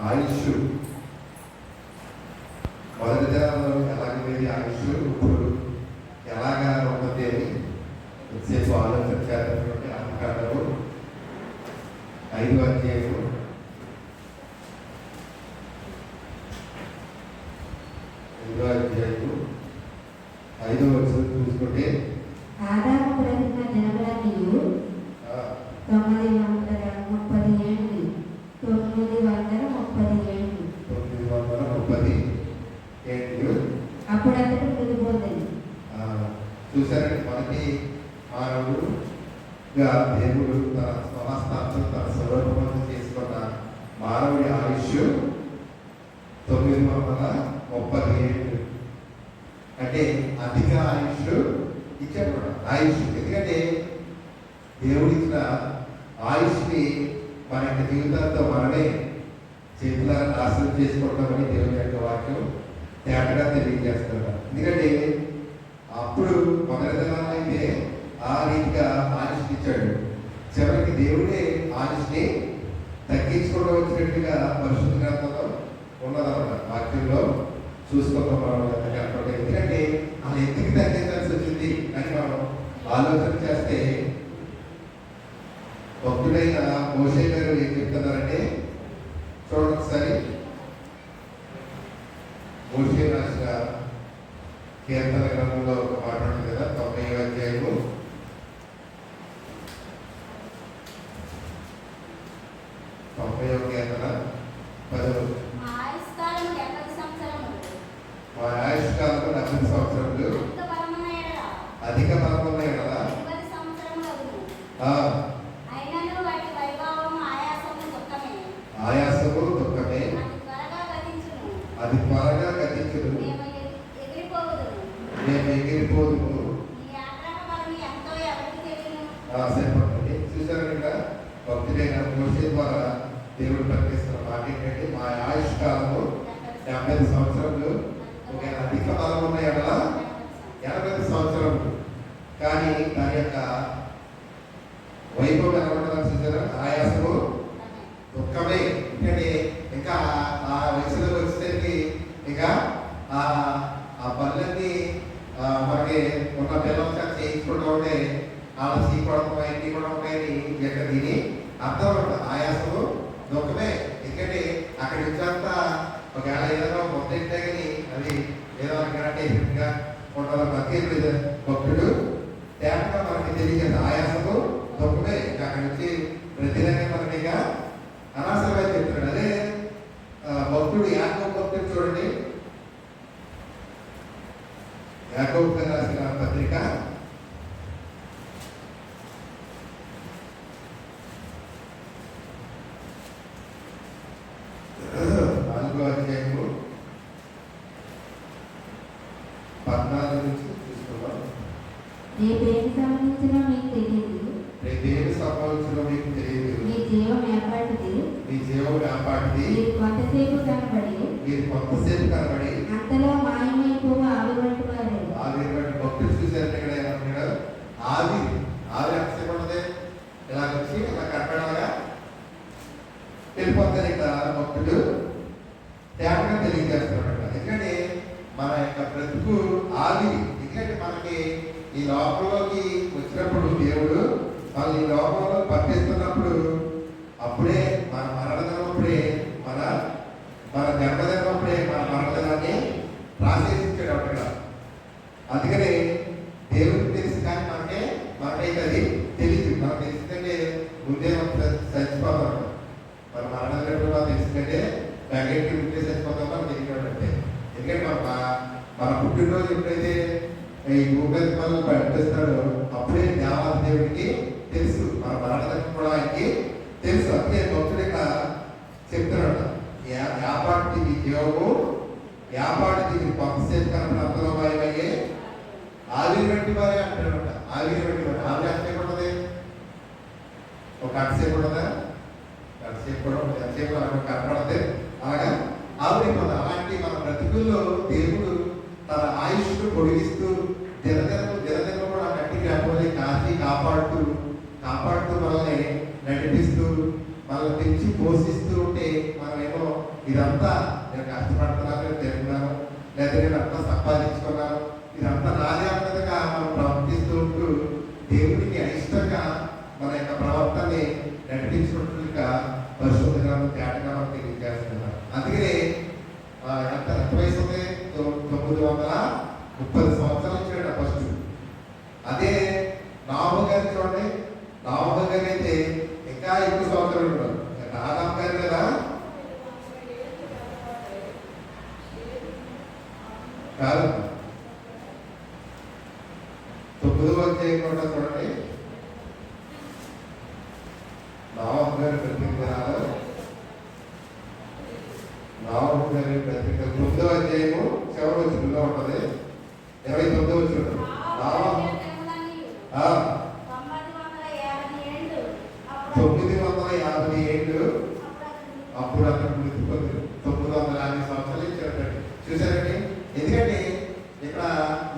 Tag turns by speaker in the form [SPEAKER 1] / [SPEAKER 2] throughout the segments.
[SPEAKER 1] ఆయుష్ మొదటి దినాల్లో ఎలాగైంది ఆయుష్ ఇప్పుడు ఎలాగా ఉంటుంది అని వచ్చేసి ఆలోచన చేస్తున్నటువంటి ఆదికాండము 5వ అధ్యాయము 5వ వచనం చూసుకుంటే
[SPEAKER 2] ఆదాము బ్రతికిన దినములన్నీ 930 ఏళ్ళు.
[SPEAKER 1] 930 ఏళ్ళు.
[SPEAKER 2] అప్పుడు అతడు మృతిపోతుంది.
[SPEAKER 1] చూసారంటే మనకి మానవుడుగా దేవుడు తన స్వహస్తాంతో తన స్వరూపంతో చేసుకున్న మానవుడి ఆయుష్ 930 ఏళ్ళు. అంటే అధిక ఆయుష్ ఇచ్చాడు. ఆయుష్ ఎందుకంటే దేవుడు ఇచ్చిన ఆయుష్ని మన యొక్క జీవితాలతో మనమే చేతుల నాశనం చేసుకుంటామని దేవుని యొక్క వాక్యం తేటగా తెలియజేస్తున్నారు. ఎందుకంటే అప్పుడు మొదటి దినాల్లో అయితే ఆ రీతిగా ఆయుష్ని ఇచ్చాడు. చివరికి దేవుడే ఆయుష్ని తగ్గించుకోవడం వచ్చినట్టుగా పరిశుద్ధ గ్రంథంలో ఉన్నదన్నమాట. వాక్యంలో చూసుకుంటాం మనం కనపడే. ఎందుకంటే అది ఎందుకు తగ్గించాల్సి వచ్చింది అని మనం ఆలోచన చేస్తే భక్తుడైన మోషే గారు ఏం చెప్తున్నారంటే చూడండి ఒకసారి. మోషే రాసిన కీర్తన గ్రంథంలో ఒక మాట ఉంటుంది కదా, 90వ అధ్యాయము 90వ కీర్తన 10వ. మా ఆయుష్కాలము 70 సంవత్సరములు. అధిక బలమున్న ఎడల ఆయాసము దుఃఖమే, అది త్వరగా గతించును, మేము ఎగిరిపోదుము. సరిపడుతుంది. చూసారు ఇక్కడ భక్తుడైన మోషే ద్వారా దేవుడు ప్రకటిస్తున్న మాట ఏంటంటే మా ఆయుష్ కాలము 70 సంవత్సరములు. ఒకవేళ అధిక బలం ఉన్న ఎడల 80 సంవత్సరములు. కానీ దాని యొక్క వైభవం ఎలా ఉంటుందని చూసారా? ఆయాసము దుఃఖమే. ఎందుకంటే ఇంకా ఆ వయసులో వచ్చేసరికి ఇంకా ఆ పనులన్నీ మనకి ఉన్న పిల్లలు చేయించుకుంటూ ఉంటే వాళ్ళ చీకోవడం అన్నీ కూడా ఉంటాయని ఇక్కడ దీని అర్థం ఉంటుంది. ఆయాసము దుఃఖమే. ఎందుకంటే అక్కడి నుంచి అంతా ఒకవేళ ఏదైనా మొదటి కానీ అది ఏదో అంటే ఇంకా ఉంటుందో ప్రతి భక్తుడు తేటగా మనకి తెలియదు. ఆయాసము దుఃఖమే. ఇంకా అక్కడి నుంచి ప్రతిదాన్ని మనకి అనవసరంగా చెప్తున్నాడు. అదే భక్తుడు యాకోబు భక్తుడు చూడండి, యాకోబు రాసిన పత్రిక 4వ అధ్యాయము 14 నుంచి చూసుకున్నాం.
[SPEAKER 2] దేనికి సంబంధించిన మీకు తెలియదు,
[SPEAKER 1] దేనికి సంబంధించిన మీకు తెలియదు.
[SPEAKER 2] మీ జీవం ఏర్పాటిది, మీరు కొంతసేపు కనబడి అంతలో మాయమైపో ఆవిరివంటి వారే.
[SPEAKER 1] ఆవిరివంటి భక్తులు చూశారు ఇక్కడ ఏమంటున్నాడు? ఆవిరి ఎంతసేపు ఉన్నది? ఇలా వచ్చి ఇలా కనపడాగా వెళ్ళిపోతారు. ఇక్కడ భక్తుడు తేటగా తెలియజేస్తున్నాడు. ఎందుకంటే మన యొక్క బ్రతుకు ఆవిరి. ఎందుకంటే మనకి ఈ లోకంలోకి వచ్చినప్పుడు దేవుడు మనం ఈ లోకంలో పంపిస్తున్నప్పుడు అప్పుడే మన మరణదినప్పుడే మన జన్మదినప్పుడే మన మరణదినాన్ని రాసేసించాడు అక్కడ. అందుకని దేవుడికి తెలుసు, కానీ మనకైతే అది తెలియదు. మనకు తెలిసిందంటే ముందే మనం చచ్చిపోతాం. మన మరణదినప్పుడు మనం తెలిసిందంటే బ్యాగెట్కి ముందే చచ్చిపోతాం మనం తెలియదంటే. ఎందుకంటే మన పుట్టినరోజు ఎప్పుడైతే ఈ భూగతి పనులు ప్రకటిస్తాడో అప్పుడే దేవుడికి తెలుసు. మన మరణదినం కూడా ఆయనకి తెలుసు. అందుకే భక్తుడు ఇక్కడ చెప్తున్నాడు, యాపాటి మీ జీవము యాపాటి మీరు కొంతసేపు కనుక అంతలోమయ్యే ఆవిరి వంటి వారే అంటాడట. ఆవిరి వంటి వారు. ఆవిరి ఎంతసేపు ఉంటుంది? ఒక గంటసేపు ఉంటుందా? గంటసేపు కూడా ఉంటుంది. ఎంతసేపు మనకు కనపడదు. అలాగా ఆవిరి పద. అలాంటి మన బ్రతుకుల్లో దేవుడు తన ఆయుష్ను పొడిగిస్తూ దినదినం కూడా గట్టికి లేకపోతే కాపాడుతూ మనల్ని నడిపిస్తూ మనల్ని పెంచి పోషిస్తూ ఉంటే మనమేమో ఇదంతా నేను కష్టపడుతున్నాను, నేను తిరుగుతున్నాను, లేదా నేను అంతా సంపాదించుకున్నాను, ఇదంతా నాదే అన్నదిగా మనం ప్రవర్తిస్తూ ఉంటూ దేవుడికి అయిష్టంగా మన యొక్క ప్రవర్తనని నడిపించుకుంటుగా పరిశుద్ధ గ్రంథం తేటగా మనం తెలియజేస్తున్నారు. అందుకనే ఎంత వయసు ఉంది? 930 సంవత్సరాలు ఇచ్చాడు ఫస్ట్. అదే నామ గారి చూడండి, నామ గారి అయితే ఇంకా ఎక్కువ సంవత్సరాలు ఉంటారు. ఆదాం గారి కదా కాదు, 9వ అధ్యాయం కూడా చూడండి. నామ గారి ప్రతిజ్ఞాలు, నామ గారి ప్రతిజ్ఞ 9వ అధ్యాయము చివరి వచ్చిలో ఉంటుంది. 29వ వచ్చిన 950 ఏళ్ళు అప్పుడు అక్కడ మృతిపోతుంది. 950 సంవత్సరాలు ఇచ్చారండి. చూసారండి? ఎందుకంటే ఇక్కడ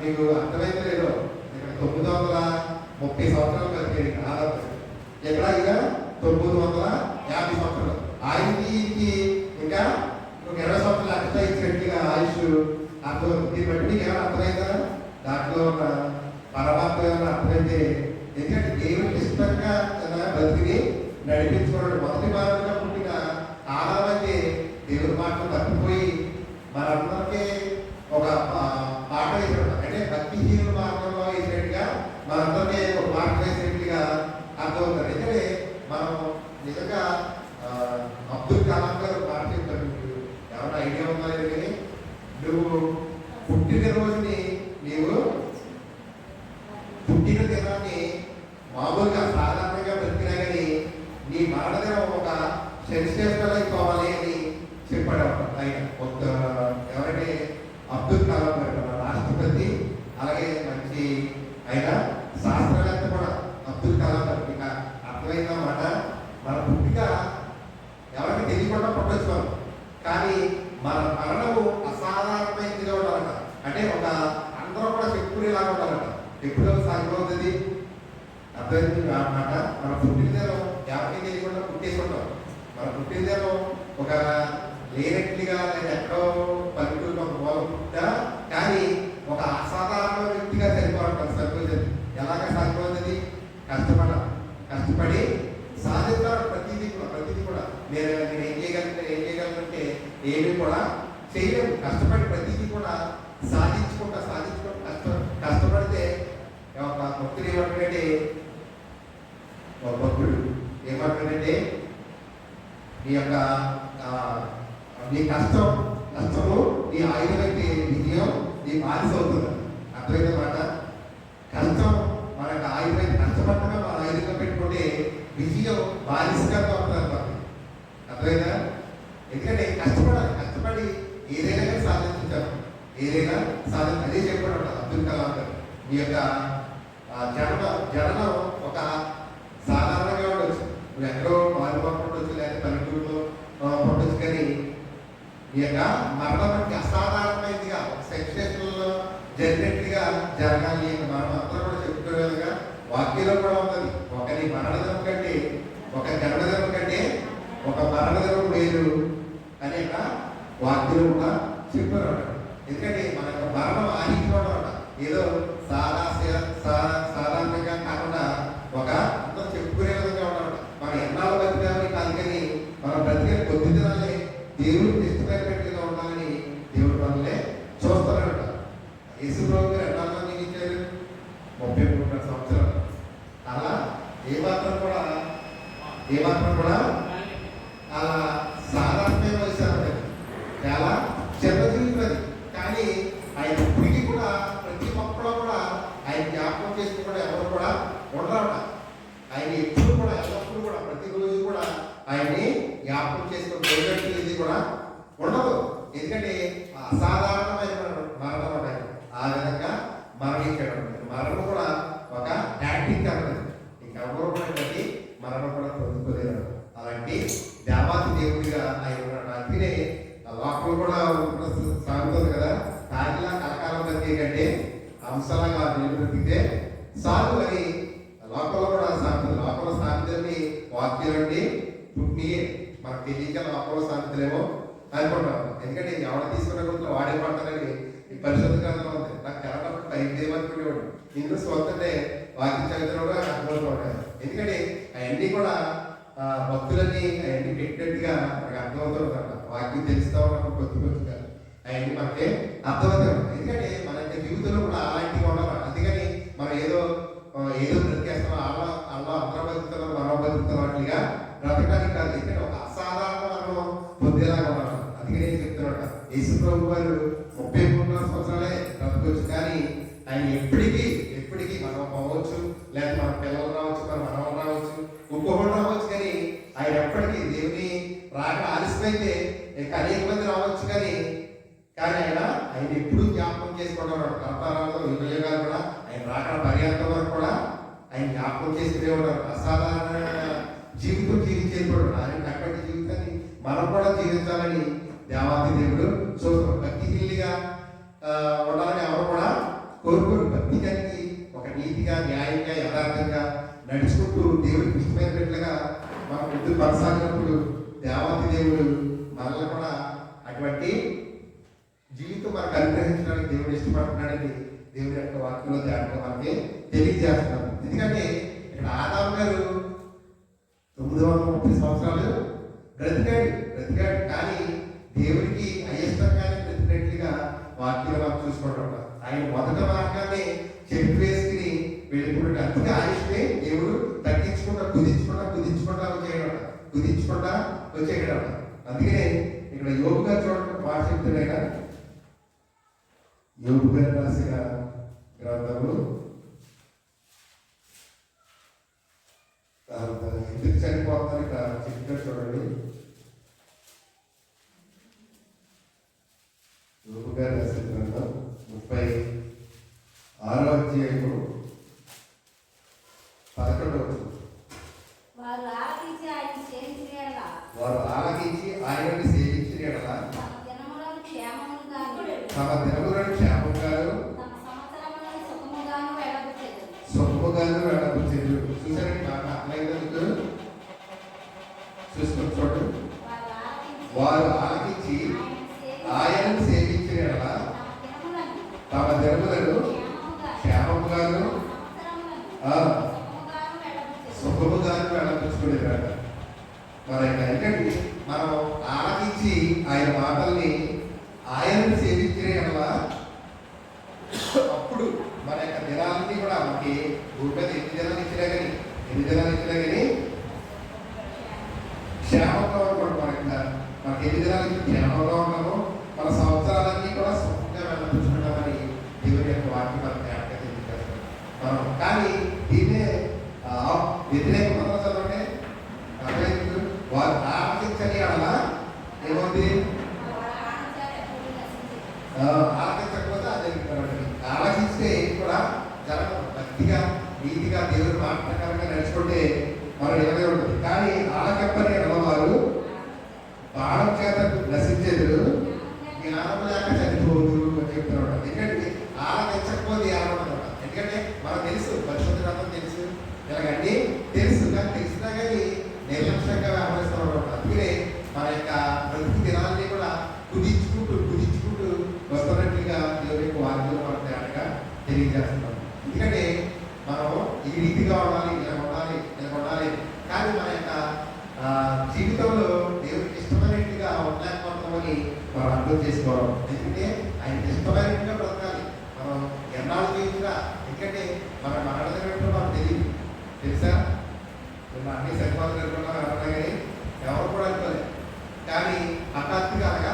[SPEAKER 1] మీకు అర్థమైతే లేదో, ఇక్కడ 930 సంవత్సరాలు బతికేది ఆదాము. ఇక్కడ ఇక 950 సంవత్సరాలు. ఆయనకి ఇంకా 20 సంవత్సరాలు అట్లా ఇచ్చినట్టుగా ఆయుష్ అర్థం. దీన్ని బట్టి మీకు ఏమైనా అర్థమైందా? దాంట్లో ఉన్న పరమాత్మ ఏమైనా అర్థమైతే, ఎందుకంటే దేవుడికి ఇష్టంగా బతికి నడిపించుకోవడం. మొదటి భాగంగా పుట్టిన ఆదామైతే దేవుడి మాటలు తప్పిపోయి మనందరికీ ఒక మాట వేసినట్టు, అంటే భక్తిహీనుల మార్గంలో వేసినట్టుగా మనందరినీ ఒక మాట వేసినట్టుగా అర్థమవుతారు. ఎందుకంటే మనం నిజంగా అబ్దుల్ కలాం గారు మాట చెప్తారు. ఏమన్నా ఐడియా ఉందా లేదు కానీ, నువ్వు పుట్టిన రోజుని నీవు పుట్టిన దినాన్ని మామూలుగా సాధారణంగా బ్రతికినా కానీ నీ మరణదినం ఒక సెన్సేషనల్ అయిపోవాలి అని చెప్పాడు ఆయన. ఎవరంటే అబ్దుల్ కలాం గారు, మన రాష్ట్రపతి, అలాగే మంచి ఆయన శాస్త్రవేత్త కూడా అబ్దుల్ కలాం గారు. ఇక అర్థమైందన్నమాట. మన పుట్టిక ఎవరికి తెలియకుండా పుట్టచ్చు మనం, కానీ మన మరణము అసాధారణమైనదిగా ఉండాలట. అంటే ఒక అందరూ కూడా చెప్పుకునేలాగా ఉండాలట. ఎప్పుడో సాగిపోతుంది. అర్థమైంది అన్నమాట. మన పుట్టినదేమో ఎవరికి తెలియకుండా పుట్టేసి ఉంటాం. మన పుట్టినదేమో ఒక లేనట్లుగా, లేదా ఎక్కడో పల్లెటూరులో ఒక మూల పుట్టా, కానీ ఒక అసాధారణ వ్యక్తిగా చనిపోవాలి. సరిపోతుంది. ఎలాగ సరిపోతుంది? కష్టపడి సాధించాలి. ప్రతిదీ కూడా నేను ఏం చేయగలంటే ఏమీ కూడా చేయలేము. కష్టపడి ప్రతిదీ కూడా సాధించుకుంటా కష్టపడితే ఒక భక్తుడు ఏమంటాడంటే, ఒక భక్తుడు ఏమంటాడంటే, నీ యొక్క నీ నష్టము నీ ఆయుధమైతే విజయం నీ బానిస అవుతుంది. అర్థమైందన్నమాట. కష్టం మనకు ఆయుధమైతే, కష్టపడటమే మన ఆయుధంగా పెట్టుకుంటే విజయం బానిసగా అవుతుంది. అర్థమైందా? ఎందుకంటే కష్టపడి ఏదైనా కానీ సాధించారు. అదే చెప్పాడు అబ్దుల్ కలాం గారు. మీ యొక్క జననం ఒక సాధారణంగా ఉండొచ్చు, నువ్వు ఎక్కడో మారుమా ఉండొచ్చు, లేదా పల్లెటూరులో ఉండొచ్చు, కానీ ఈ యొక్క మరణం అంటే అసాధారణమైనదిగా, ఒక సెన్సేషన్లో జరిగినట్టుగా జరగాలి. మనం అందరూ కూడా చెప్పుకోలేదుగా, వాక్యంలో కూడా ఉన్నది. ఒకరి మరణదినం కంటే, ఒక జన్మదినం కంటే ఒక మరణదినం వేరు అనేక వాక్యం కూడా చెప్పారు. ఎందుకంటే మన యొక్క మరణం ఆహించుకోవడం అట ఏదో సాధారణంగా కాకుండా ఒక అందరూ చెప్పుకునే విధంగా ఉండాలట. మనం ఎన్నాళ్ళు బతికామని కాదు, కానీ మనం బ్రతికే కొద్ది దినాలే దేవుడికి ఇష్టమైనట్టుగా ఉండాలని దేవుడి మనల్ని చూస్తున్నాడట. యేసు ప్రభు గారు ఎన్నాళ్ళు జీవించారు? 33 సంవత్సరాలు. అలా ఏమాత్రం కూడా అలా సాధారణమైన వయసు అంటే చాలా చిన్న జీవితం. కానీ ఆయన ఇప్పటికీ కూడా ప్రతి ఒక్కరు కూడా ఆయన జ్ఞాపకం చేసి కూడా ఎవరు కూడా ఉండరట. ఆయన ఎప్పుడు కూడా ఎల్లప్పుడూ కూడా ప్రతిరోజు కూడా ఆయన్ని జ్ఞాపకం చేసుకుని ఇది కూడా ఉండదు. ఎందుకంటే అసాధారణమైన మరణం ఉంటాయి. ఆ విధంగా మరణించడం, మరణం కూడా ఒక యాక్టింగ్ అన్నది. ఇంకెవరు కూడా బట్టి మరణం కూడా పొందుకోలేరు. అలాంటి దేవాతి దేవుడిగా ఆయన ఉన్నాడు. అందుకనే లోపల కూడా సాగుతుంది కదా, తాగిలా కలకాలం బతికే కంటే అంశాలుగా బ్రతికితే సాగు అని లోపల కూడా సాగుతుంది. లోపల సాగుతుంది వాక్యం నుండి పుట్టినయే మనకు తెలియక లోపల సాగుతులేమో అనుకుంటాం. ఎందుకంటే ఎవరు తీసుకున్న గుంట్లో వాడే పడతానని ఈ పరిశుద్ధ గ్రంథంలో ఉంది. నాకు కరెక్ట్ పైకి ఏమనుకునేవాడు ఇందులో సొంతంటే వాక్యం చదువుతున్నాడు అని అర్థమవుతుంటాడు. ఎందుకంటే అవన్నీ కూడా భక్తులన్నీ అవన్నీ పెట్టినట్టుగా మనకు అర్థమవుతుంటారు. వాక్యం తెలుస్తా ఉన్నప్పుడు కొద్దిగా అవన్నీ మనకి అర్థమవుతాయి. ఎందుకంటే మన జీవితంలో కూడా అలాంటివి ఉండాలి. అందుకని మనం ఏదో బ్రతికేస్తాం అలా అందరూ బతుకుతున్నాం మనం బతుకుతున్నాం అట్లుగా బ్రతకడానికి కాదు. ఎందుకంటే ఒక అసాధారణ మనం పొందేలాగా ఉండాలి. అందుకని నేను చెప్తున్నాడు యేసు ప్రభు వారు 33 సంవత్సరాలే బ్రతకొచ్చు, కానీ ఆయన ఎప్పటికీ మనం అవ్వచ్చు, లేదా మన పిల్లలు రావచ్చు, మన మనవలు రావచ్చు, ఇంకొకటి రావచ్చు, కానీ ఆయన ఎప్పటికీ దేవుని రాక ఆలస్యమైతే అనేక మంది రావచ్చు, కానీ ఆయన ఎప్పుడు జ్ఞాపకం చేసుకుంటున్నాడు. తరతరాలతో యుగాలు కూడా ఆయన రాక పర్యాంతం వరకు కూడా ఆయన జ్ఞాపకం చేసుకునే ఉన్నాడు. అసాధారణ జీవితం జీవించేవాడు. ఆయన అటువంటి జీవితాన్ని మనం కూడా జీవించాలని దేవాది దేవుడు చూస్తాం. భక్తిహీనులుగా ఉండాలని ఎవరు కూడా కోరుకోరు. భక్తి కలిగి ఒక నీతిగా, న్యాయంగా, యథార్థంగా నడుచుకుంటూ దేవుడికి ఇష్టమైనట్లుగా మనం ముందు కొనసాగినప్పుడు దేవాది దేవుడు మనల్ని కూడా అటువంటి జీవితం మనకు అనుగ్రహించడానికి దేవుడు ఇష్టపడుతున్నాడని దేవుడి యొక్క వాక్యంలో జాగ్రత్త మనకి తెలియజేస్తున్నాడు. ఎందుకంటే ఇక్కడ ఆదాము గారు 930 సంవత్సరాలు బ్రతికాడు, కానీ దేవుడికి అయిష్టంగానే బ్రతికినట్లుగా వాక్యంలో మనం చూసుకుంటాం. ఆయన మొదట మార్గాన్ని చెట్టు వేసుకుని వెళ్ళిపోయినట్టు అందుకే ఆయుష్నే దేవుడు తగ్గించుకుంటా వచ్చేయడం. అందుకనే ఇక్కడ యోగు గారు చూడండి మాట చెప్తున్నాయి. యోగు గారు రాసిన గ్రంథము ఎందుకు చనిపోతాను ఇక్కడ చెప్తారు చూడండి. యోగు గారు రాసిన గ్రంథం 36వ అధ్యాయము 11వ
[SPEAKER 2] వారు ఆలకించి ఆయనను సేవించిన యెడల తమ దినములను క్షేమముగాను సుఖముగాను వెళ్ళబుచ్చెదరు. చూసారండి మాట అట్లయితే చూసుకోండి. వారు ఆలకించి ఆయనను సేవించిన యెడల తమ దినములను క్షేమముగాను సుఖముగాను వెళ్ళబుచ్చుకునేవాడు. మన ఎందుకంటే మనం ఆలకించి ఆయన మాటల్ని ఆయనను సేవించిన యెడల అప్పుడు మన యొక్క దినాలన్నీ కూడా మనకి భూమి మీద ఎన్ని దినాలు ఇచ్చినా కానీ క్షేమంగా ఉండకూడదు. మనకి ఎన్ని దినాలకి క్షేమంగా ఉన్నామో మన సంవత్సరాలన్నీ కూడా సుఖంగా వెళ్ళబుచ్చుకుంటామని దేవుని యొక్క వాక్యం మనకు జ్ఞాపకం తెలియజేస్తాం. మనం కానీ దీన్నే వ్యతిరేక పదాలు చదవండి. వారు ఆలకించని అలా ఏముంది, ఆలకించకపోతే అదే ఆలకిస్తే కూడా జరగదు. భక్తిగా నీతిగా దేవుని మాట ప్రకారంగా నడుచుకుంటే మనం ఇలాగే ఉంటుంది. కానీ ఆలకెప్పని వారు బాణం చేత నశించేది, జ్ఞానం లేక చనిపోదు అని చెప్తున్నాడు. ఎందుకంటే ఆలకించకపోతే ఏమన్నమాట. ఎందుకంటే మనకు తెలుసు, పరిశుద్ధ గ్రంథం తెలుసు, ఇలాగండి తెలుసు, కానీ తెలిసినా కానీ నిర్లక్ష్యంగా వ్యవహరిస్తున్నాడు. అందుకే మన యొక్క బ్రతుకు దినాన్ని కూడా కుదించుకుంటూ వస్తున్నట్లుగా దేవుని యొక్క వాక్యంలో మనం తేటగా తెలియజేస్తున్నాం. ఎందుకంటే మనం ఈ రీతిగా ఉండాలి, ఇలా ఉండాలి, కానీ మన యొక్క జీవితంలో దేవుడికి ఇష్టమైనట్టుగా ఉండలేకపోతామని మనం అర్థం చేసుకోవడం. ఎందుకంటే ఆయనకి ఇష్టమైనట్టుగా బ్రతకాలి. మనం ఎన్నాళ్ళు జీవించగా, ఎందుకంటే మన మరణం మనకు తెలియదు, తెలుసా? అన్ని సరిపోతుంది అనుకున్నాం అన్నా కానీ ఎవరు కూడా అనుకోలేదు. కానీ హఠాత్తుగా అనగా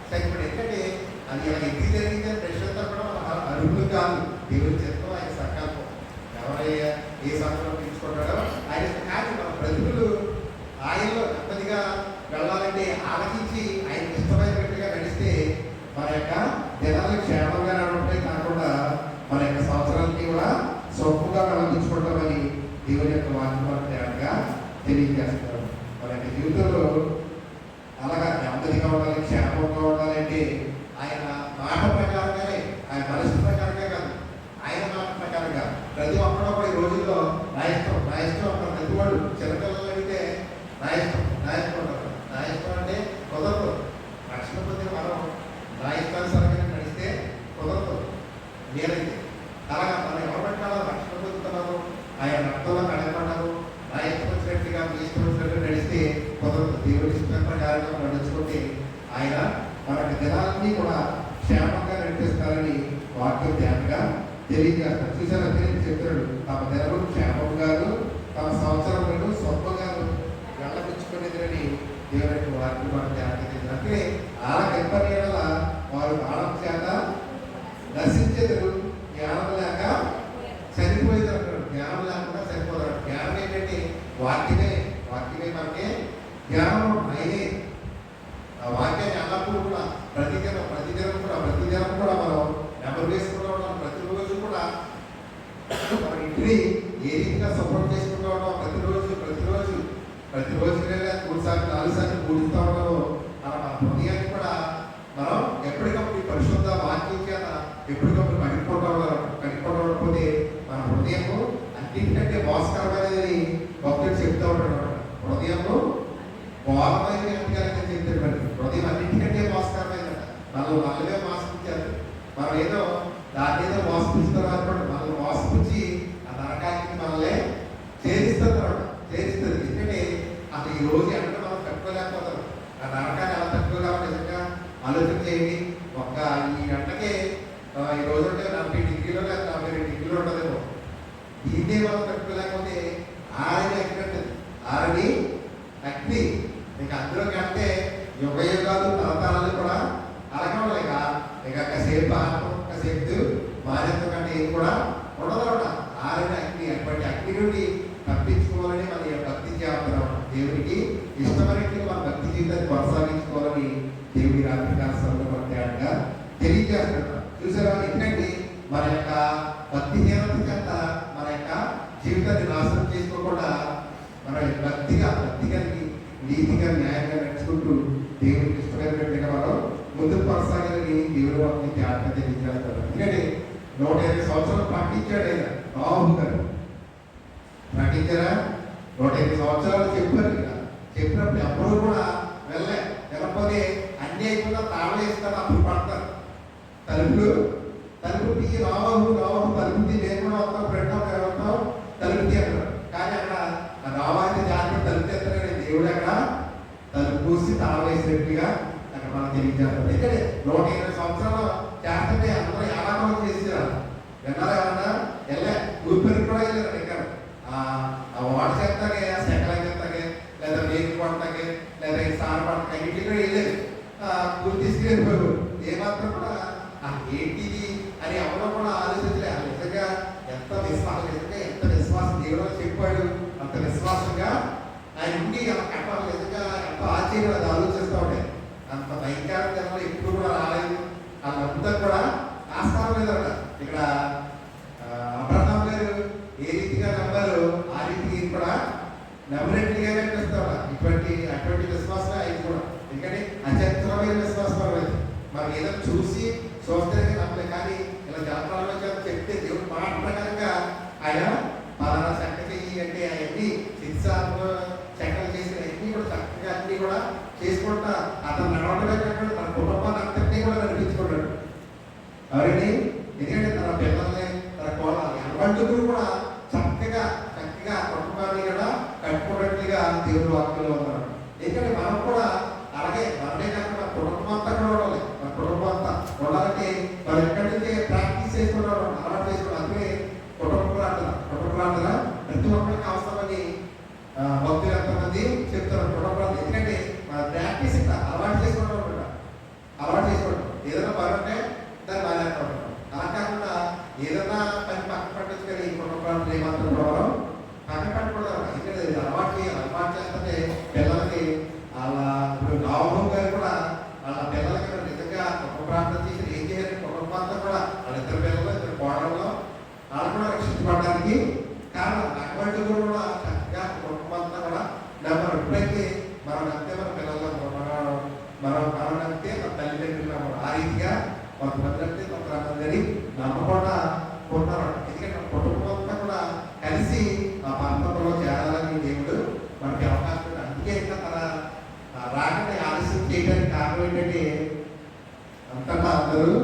[SPEAKER 2] చనిపోయాడు. ఎందుకంటే అది ఇలా ఎందుకు జరిగింది అని ప్రశ్నతో కూడా మన అడుగులు కాదు, దేవుడి చిత్తం, ఆయన సంకల్పం. ఎవరయ్యా ఏ సంకల్పం తీసుకుంటాడో ఆయన. కానీ మన బ్రతుకులు ఆయనలో నెమ్మదిగా వెళ్ళాలంటే ఆలకించి ఆయన ఇష్టమైనట్టుగా నడిస్తే మన యొక్క దినాలు క్షేమంగా నడవడమే కాకుండా మన యొక్క సంవత్సరాలకి కూడా సొప్పుగా నడిపించుకుంటామని దేవుని యొక్క వాక్యం తేటగా తెలియజేస్తారు. మన యొక్క జీవితంలో అలాగా నెమ్మదిగా ఉండాలి, క్షేమంగా ఉండాలంటే ఆయన మాట ప్రకారంగానే, ఆయన మనసు ప్రకారంగా కాదు, ఆయన మాట ప్రకారంగా. ప్రతి ఒక్కడో కూడా ఈ రోజుల్లో నా ఇష్టం అంటారు. ప్రతివాడు చిన్నపిల్లలు అడిగితే నా ఇష్టం అంటారు. నా ఇష్టం అంటే కుదరదు. రక్షణ ఆయన మనకి దినాలన్నీ కూడా క్షేమంగా నడిపిస్తారని వాక్యం ధ్యానంగా తెలియజేస్తారు. చూసారా, తెలియని చెప్తాడు తమ దినము క్షేమంగాను తమ సంవత్సరములను స్వల్పంగాను వెళ్ళపుచ్చుకునేదని దేవుని వాక్యం మనం ధ్యానం చేస్తారు. అంటే ఆలకెప్పని వారు ఆడం చేత నశించేదరు, జ్ఞానం లేక చనిపోయేది అంటారు. జ్ఞానం లేకుండా చనిపోతారు. జ్ఞానం ఏంటంటే వాక్యమే మనకి జ్ఞానం అయినే. ఆ వాక్యాన్ని అన్నప్పుడు కూడా ప్రతిదినం కూడా మనం నెంబర్ వేసుకుంటూ ఉంటాం. ప్రతిరోజు కూడా మన ఇంటిని ఏ రీతిగా సపోర్ట్ చేసుకుంటూ ఉంటాం. ప్రతిరోజు 3 సార్లు 4 సార్లు కూడుతూ ఉంటాము. మన హృదయాన్ని కూడా మనం ఎప్పటికప్పుడు ఈ పరిశుద్ధ వాక్యం చేత ఎప్పటికప్పుడు కనుక్కోవకపోతే మన హృదయము అన్నింటికంటే మోసకరమైనది భక్తుడు చెప్తూ ఉంటాడు. హృదయము ఘోరమైన ఎంపికలని చెప్తాడు. మరి హృదయం అన్నింటికంటే మోసకరమైనది. మనమే మోసపుచ్చారు. మనం ఏదో దాన్ని ఏదో మోసపుచ్చుతారు అనుకోండి. మనల్ని మోసపుచ్చి ఆ నరకానికి మనల్ని చేరిస్తుంది. ఎందుకంటే అసలు ఈ రోజు ఎండ మనం తట్టుకోలేకపోతాం. ఆ నరకాన్ని ఎలా తట్టుకోలేమో నిజంగా ఆలోచన చేయండి. ఈ ఎండకే ఈ రోజు ఉంటే 40 డిగ్రీలో లేదా 42 డిగ్రీలో ఉంటుందేమో. దీన్నే మనం తట్టుకోలేకపోతే ఆరని అగ్ని ఇంకా అందులోకి అంటే యుగాలు తరతరాలు కూడా అలాగే ఉండాలి. ఇక కాసేపు కాసేపు మానేంత కంటే ఏం కూడా ఉండదు. ఆరని అగ్ని అటువంటి అగ్ని నుండి తప్పించుకోవాలని మన భక్తి చేస్తున్నాం. దేవునికి ఇష్టమైనట్టు మన భక్తి జీవితాన్ని కొనసాగించుకోవాలని దేవుడి రాత్రికాల సందర్భంగా తెలియజేస్తున్నాం. చూసారా, ఎందుకంటే మన యొక్క భక్తిహీనత చేత మన యొక్క జీవితాన్ని నాశనం చేసుకోకుండా మన భక్తిగా కలిగి నీతిగా న్యాయంగా నడుచుకుంటూ దేవుడికి ఇష్టమైనట్టుగా మనం ముందుకు కొనసాగాలని దేవుడు వాటిని త్యాగంగా తెలియజేస్తారు. ఎందుకంటే 150 సంవత్సరాలు పాటించాడు ఆయన. రాహు గారు ప్రకటించారా? 150 సంవత్సరాలు చెప్పినప్పుడు ఎప్పుడు కూడా వెళ్ళకపోతే అన్ని అయిపోయినా తాళం వేస్తారు. అప్పుడు పడతారు. తలుపు తీసి రావు తలుపు తీ లేకుండా వస్తాం, వస్తాం తలుపు తీ అంటారు. కానీ అక్కడ రావాలని జాగ్రత్త తలుపు తీస్తాడు. దేవుడు అక్కడ తలుపు పూసి తాళం వేసినట్టుగా అక్కడ మనం తెలియజేస్తాం. ఎందుకంటే 120 సంవత్సరాలు చేస్తుంటే అందరూ ఎలా చేసేవారు. విన్నారా? ఏమన్నా ఊపిరి కూడా వెళ్ళారు. ఇక్కడ వాట చేస్తాకే, సెకలం చేస్తాకే, లేదా వేగి పడతాకే, లేదా సార పడతాకే ఇంటికి కూడా వెళ్ళేది. గురి తీసుకెళ్ళిపోయారు. ఏమాత్రం కూడా ఏంటిది అని ఎవరో కూడా ఆలోచించలేదు. నిజంగా ఎంత విశ్వాసం దేవుడు చెప్పాడు. అంత విశ్వాసంగా ఆయన ఉండి అలా కట్టాలి. నిజంగా ఎంత ఆశ్చర్యం అది ఆలోచిస్తూ ఉంటే అంత భయంకరంగా ఎప్పుడు కూడా రాలేదు. వాళ్ళంతా కూడా ఆస్థానం లేదట. ఇక్కడ అబ్రహాం గారు ఏ రీతిగా నమ్మారు ఆ రీతికి కూడా నమ్మినట్టుగా కనిపిస్తాడు. అటువంటి విశ్వాసం ఆయన కూడా. ఎందుకంటే అచంచలమైన విశ్వాసం అనేది మనం ఏదో చూస్తే నమ్మలేదు. కానీ ఇలా జాతకాలలో చెప్తే దేవుడు మాట ప్రకారంగా ఆయన పలానా చెక్క చెయ్యి అంటే అవన్నీ శిక్షాలు చెక్కలు చేసిన అన్నీ కూడా చక్కగా అన్నీ కూడా చేసుకుంటా అతను నడవడమే కాకుండా తన కుటుంబాన్ని అంతటినీ కూడా నడిపించుకున్నాడు. ఎవరండి? ఎందుకంటే తన పిల్లల్ని తన కోడాలి అలవాటుకు కూడా చక్కగా కుటుంబాన్ని కూడా కట్టుకున్నట్టుగా దేవుడు వాక్యంలో ఉన్నాడు. ఎందుకంటే మనం కూడా అలాగే మనమే కాకుండా కుటుంబం అంతా కూడా ఉండాలి. మన కుటుంబం అంతా ఉండాలంటే మనం ఎక్కడి నుంచి ప్రాక్టీస్ చేసుకున్నాడు, అలవాటు చేసుకున్నాడు. అందుకే కుటుంబ ప్రార్థన ప్రతి ఒక్కరికి అవసరమని భక్తులు ఎంతమంది చెప్తారు. కుటుంబ ప్రార్థన ఎందుకంటే మన ప్రాక్టీస్ ఇంకా అలవాటు చేసుకోవడం ఏదైనా పని ఉంటే దాన్ని బాగా అలా కాకుండా ఏదైనా పని పక్కన పట్టించుకొని ఈ కుటుంబ ప్రార్థన ఏమాత్రం కూడా పక్కన పట్టకూడదు. ఎందుకంటే అలవాటు చేస్తే పిల్లలకి అలా ఇప్పుడు నావహం గారు కూడా వాళ్ళ పిల్లలకి నిజంగా కుటుంబ ప్రార్థన చేసి ఏం చేయాలి కుటుంబం అంతా కూడా వాళ్ళ ఇద్దరు పిల్లలు ఇద్దరు కోడల్లో వాళ్ళు కూడా రక్షించబడడానికి కారణం. అటువంటి కూడా చక్కగా కుటుంబం అంతా కూడా నెంబర్ ఎప్పుడైతే మనం అంతే మన పిల్లలు మనం అంతే మన తల్లిదండ్రులు ఆ రీతిగా కొంతమంది అంటే కొంతమంది నమ్మకుండా ఉంటారు. ఎందుకంటే కుటుంబం అంతా కూడా కలిసి ఆ పంతంలో చేరాలని దేవుడు మనకి అవకాశం. అందుకే ఇంకా తన రాకని ఆలస్యం చేయడానికి కారణం ఏంటంటే అంతటా అందరూ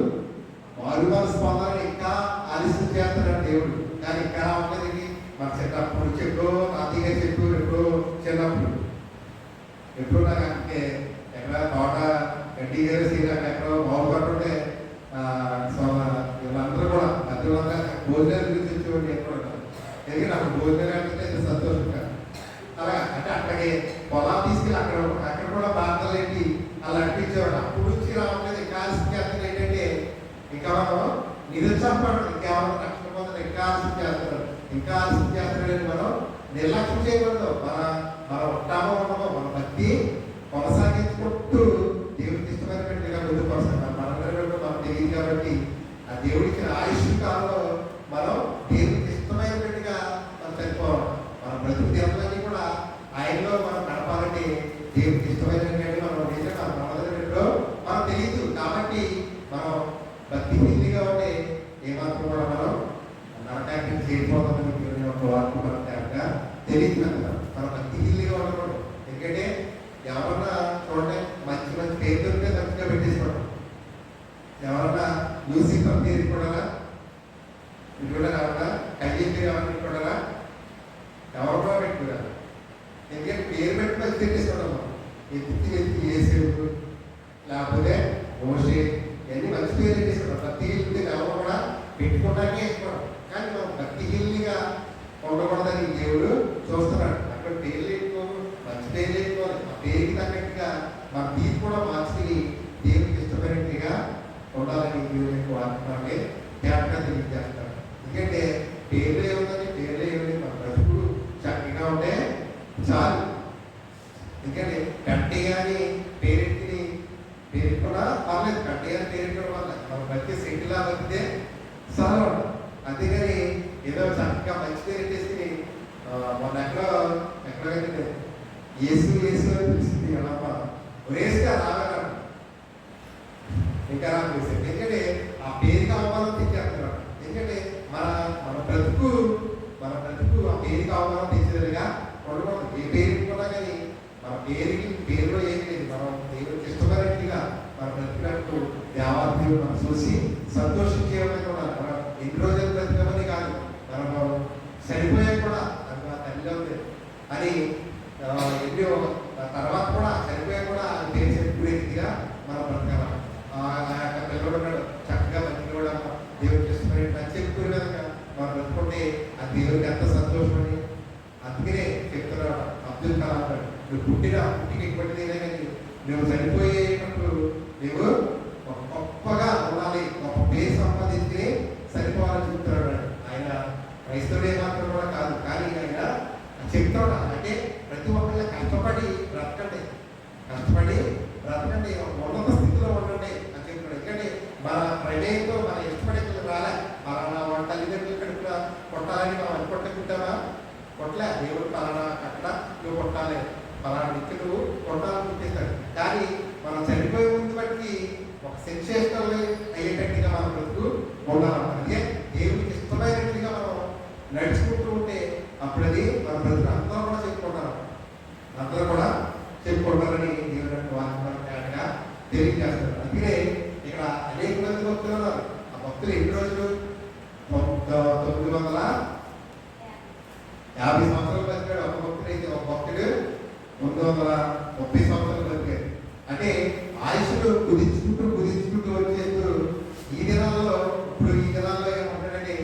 [SPEAKER 2] మారుమన స్పందన ఇంకా ఆలస్యం చేస్తున్నాడు దేవుడు. కానీ ఇంకా ఉండేది మన చిన్నప్పుడు చెప్పు నాతిగా చెప్పు ఎప్పుడు చిన్నప్పుడు ఎప్పుడు నాకు అంటే ఎక్కడ తోట ఎన్టీ గారు శ్రీరామ్ ఎక్కడో బాగుపడుతుంటే వీళ్ళందరూ కూడా మధ్యలో భోజనాలు గురించి వచ్చేవాళ్ళు ఎక్కడ ఉంటారు. ఎందుకంటే అప్పుడు భోజనాలు అంటే సంతోషం కాదు. అలా అంటే అక్కడికి పొలాలు తీసుకెళ్ళి అక్కడ కూడా బాధలు ఏంటి అలా అనిపించేవాడు. అప్పుడు నుంచి రావట్లేదు. ఇంకా ఆలస్యం చేస్తున్నారు ఏంటంటే ఇంకా మనం నిరుత్సాహపడడం, ఇంకేమైనా రక్షణ పొందడం ఇంకా ఆలస్యం చేస్తున్నాడు, ఇంకా ఆలస్యం చేస్తున్నాడని మనం నిర్లక్ష్యం చేయకూడదు. మన ఉంటామో ఉండమో మన భక్తి కొనసాగించుకుంటూ దేవుడికి ఇష్టమైనట్టుగా ముందు కొనసాగాలి. మనందరూ మనకు తెలియదు కాబట్టి ఆ దేవుడికి ఆయుష్ కాలంలో మనం దేవుడికి ఇష్టమైనట్టుగా మనం చనిపోవాలి. మన బ్రతుకు దేవులన్నీ కూడా ఆయనలో మనం గడపాలంటే దేవుడికి ఇష్టమైనటువంటి మనం నిజంగా మనలో మనం తెలియదు కాబట్టి మనం భక్తి హీలిగా ఉంటే ఏమాత్రం కూడా మనం నరకానికి చేరిపోతామని దేవుని యొక్క వాక్కు మనం తేటగా తెలియదు కదా. మన భక్తి హీలిగా ఉండకూడదు. ఎందుకంటే ఎవరన్నా చూడండి మంచి మంచి పేరు దొరికితే మంచిగా పెట్టేసుకోవడం. ఎవరన్నా లూసిఫర్ పేరు కూడా కూడా ఎవరన్నా కయ్యేది ఎవరిని కూడా ఎవరు కూడా పెట్టుకున్నారు. ఎందుకంటే పేరు పెట్టి మంచి పెట్టేసుకోవడం. ఎత్తి వేసేవు లేకపోతే మోసే ఇవన్నీ మంచి పేరు పెట్టేసుకోవడం. భక్తి హీలింగ్ ఎవరు కూడా పెట్టుకోవడానికి వేసుకోవడం. కానీ మనం భక్తి హీలింగ్గా ఉండకూడదని దేవుడు చూస్తున్నాడు. అక్కడ పేరు లేకపోదు, మంచి పేరు లేకపోవాలి. ఆ పేరుకి తగ్గట్టుగా మన తీరు కూడా మార్చుకుని దేవుడికి ఇష్టమైనట్టుగా ఉండాలని దేవుని యొక్క వాక్యాన్ని తేటగా తెలియజేస్తాడు. ఎందుకంటే పేర్లు ఏముందని పేర్లు ఏముంది మన బ్రతుకుడు చక్కగా ఉంటే చాలు. ఎందుకంటే కట్టి కానీ పేరెట్టిని పేరు కూడా పర్లేదు. కట్టి కానీ పేరెట్టడం వల్ల మనం బతికే సెటిలా బతికితే చాలా ఉంటాం. అంతేగాని ఏదో చక్కగా మంచి పేరు పెట్టేసి మొన్న ఎక్కడైతే ఏసు ఏసు అని పిలిచింది ఎడమ్మ ఒరేసుగా రాగలరు ఇంకా రాసేది. ఎందుకంటే ఆ పేరుకి అవమానం తెచ్చేస్తున్నాడు. ఎందుకంటే మన మన బ్రతుకు ఆ పేరుకి అవమానం తెచ్చేదిగా ఉండకూడదు. ఏ పేరుకి కూడా కానీ మన పేరులో ఏమి లేదు. మనం దేవుడికి ఇష్టమైనట్టుగా మన బ్రతికినట్టు దేవాలయం మనం చూసి సంతోషించేవాళ్ళని కూడా మనం ఎన్ని రోజులు బ్రతికమని కాదు, మనం చనిపోయాక కూడా అది తల్లిలో ఉంది అని ఎన్నో తర్వాత కూడా చనిపోయాక కూడా పేరు చెప్పుకునే రీతిగా మనం బ్రతకాలి. ఆ యొక్క పిల్లడు ఉన్నాడు చక్కగా బతికి కూడా దేవుడికి ఇష్టమైన అని చెప్పుకునే విధంగా మనం బ్రతుకుంటే ఆ దేవుడికి ఎంత సంతోషం అని. అందుకనే చెప్తున్నాడు అబ్దుల్ కలాం అంటాడు, నువ్వు పుట్టికి ఇప్పటిదైనా కానీ నువ్వు చనిపోయేటప్పుడు నువ్వు గొప్పగా ఉండాలి, గొప్ప పేరు సంపాదించి సరిపోవాలని చెప్తున్నాడు. ఆయన క్రైస్తవుడే మాత్రం కూడా కాదు, కానీ ఆయన చెప్తాడు అంటే ప్రతి ఒక్కళ్ళ కష్టపడి బ్రతకండి ఉన్నత స్థితిలో ఉండండి అని చెప్తున్నాడు. ఎందుకంటే మన ప్రమేయంతో మన ఇష్టపడే రాలే, మన తల్లిదండ్రులు కడుపున కొట్టాలని మనం అనుకుంటుకుంటామా? కొట్టలే. దేవుడు పలానా అక్కడ నువ్వు కొట్టాలి, పలానా వ్యక్తి నువ్వు కొట్టాలని గుర్తిస్తాడు. కానీ మనం చనిపోయే ముందు బట్టి ఒక సెన్సేషనల్ అయ్యేటట్టుగా మన బ్రతుకు ఉండాలన్నమాట. అంటే దేవుడికి ఇష్టమైనట్టుగా మనం నడుచుకుంటూ ఉంటే అప్పుడు అది మన బ్రతుకు అందరూ కూడా చెప్పుకుంటారని దేవుని యొక్క వాక్యంగా తెలియజేస్తారు. అందుకనే ఇక్కడ అనేక మంది భక్తులు ఉన్నారు. ఆ భక్తులు ఎన్ని రోజులు 950 సంవత్సరాలు బతికాడు ఒక భక్తుడు. అయితే ఒక భక్తుడు 930 సంవత్సరాలు బతికాడు. అంటే ఆయుష్ను కుదించుకుంటూ వచ్చేస్తూ ఈ దినాల్లో ఏమంటాడంటే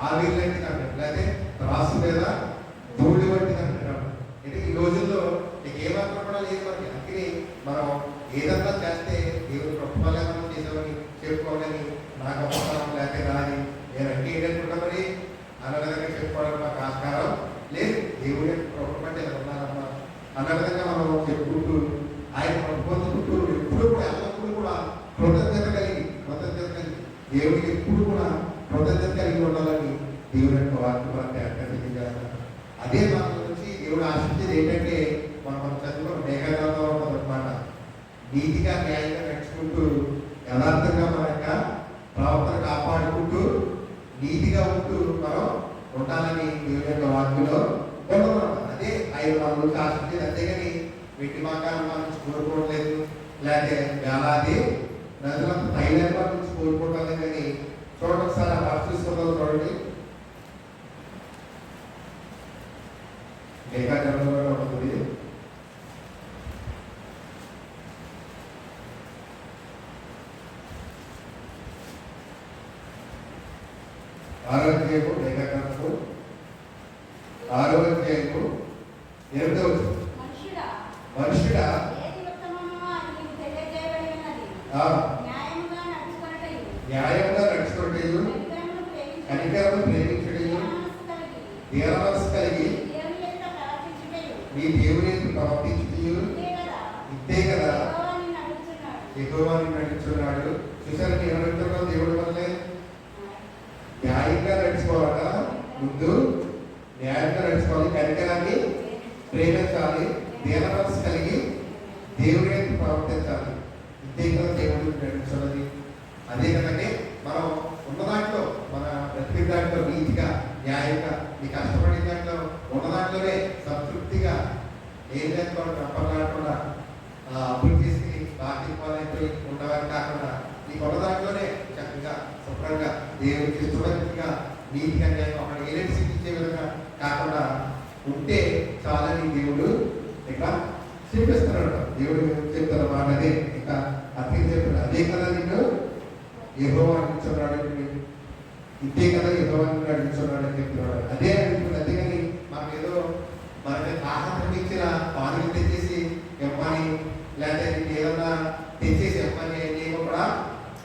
[SPEAKER 2] ఆవిరి లాంటిది అంటాడు, లేకపోతే రాసు లేదా ధూళి వంటిది అంటాడు. అంటే ఈ రోజుల్లో నీకు ఏమాత్రం కూడా లేదు మనకి. అందుకని మనం ఏదన్నా చేస్తే దేవుడు గొప్పగా మనం చేసామని చెప్పుకోవాలని నాకు గొప్పతనం లేకపోతే రాని నేను అన్ని ఏంటనుకుంటా మరి అన్న విధంగా చెప్పుకోవడం నాకు ఆస్కారం లేదు. దేవుడి యొక్క గొప్పమంటే ఉన్నారమ్మా అన్న విధంగా మనం చెప్పుకుంటూ ఆయన పొందుకుంటూ ఎప్పుడు కూడా ఎల్లప్పుడూ కూడా కృతజ్ఞత కలిగి దేవుడికి ఎప్పుడు కూడా కృతజ్ఞత కలిగి ఉండాలని దేవుడి యొక్క వాక్యం తెలియజేస్తాను. అదే మన నుంచి దేవుడు ఆశించేది ఏంటంటే మనం చదువుకున్న మేఘాలలో ఉన్నది అనమాట. నీతిగా న్యాయంగా నడుచుకుంటూ యథార్థంగా మన యొక్క ప్రవర్తన కాపాడుకుంటూ నీతిగా ఉంటూ మనం ఉండాలని దేవుని యొక్క వాక్యంలో ఉండడం. అదే ఆయన మన నుంచి ఆశించేది. అంతేగాని వీటి మాకాలను మన నుంచి కోరుకోవట్లేదు, లేకపోతే వేలాది నదులంతా తైలాన్ని మన నుంచి కోరుకోవట్లేదు. కానీ చూడండి ఒకసారి ఆ చూసుకుందాం. చూడండి మేఘాజలంలో ఉంటుంది. ఆరోగ్యము లేఖనము 6వ అధ్యాయము 8వ వచనం. మనుషుడా న్యాయంగా నడుచుకున్నట్టు కనికరము ప్రేమించుటయు దీనమనస్సు కలిగి నీ దేవుని ప్రవర్తించుటయు ఇంతే కదా యెహోవా నిన్ను నడుచున్నాడు. చూసారు ఏమంటున్నావు? దేవుడి వల్లే న్యాయంగా నడుచుకోవాలా, ముందు న్యాయంగా నడుచుకోవాలి, కనికరాన్ని ప్రేమించాలి, దీనమనస్సు కలిగి దేవుని ప్రవర్తించాలి. ఇంతే కదా దేవుడు నడుచున్నది. అదే కదండి మనం ఉన్న దాంట్లో, మన ప్రతి దాంట్లో నీతిగా న్యాయంగా నీ కష్టపడే దాంట్లో ఉన్న దాంట్లోనే సంతృప్తిగా ఏం లేకుండా తప్పకుండా అభివృద్ధి చేసి బాధ్యతలైపోయి ఉండవని కాకుండా నీకు ఉన్న దాంట్లోనే చక్కగా శుభ్రంగా దేవుడికి ఇష్టమైనట్టుగా నీతిగా అక్కడ ఏలెట్ ఇచ్చే విధంగా కాకుండా ఉంటే చాలని దేవుడు ఇక్కడ చూపిస్తున్నాడు. దేవుడు చెప్తారు మాట అదే ఇంకా అర్థం చెప్పాడు. అదే కదా నిన్ను యెహోవా నడిచున్నాడు, ఇంతే కదా యెహోవా నడిచున్నాడు అని చెప్తున్నాడు. అదే అడుగుతుంది. అదే కానీ మనం ఏదో మనకి ఆహారం ఇచ్చిన పాలు తెచ్చేసి ఇవ్వని, లేకపోతే నీకు ఏదన్నా తెచ్చేసి ఇవ్వని నేను కూడా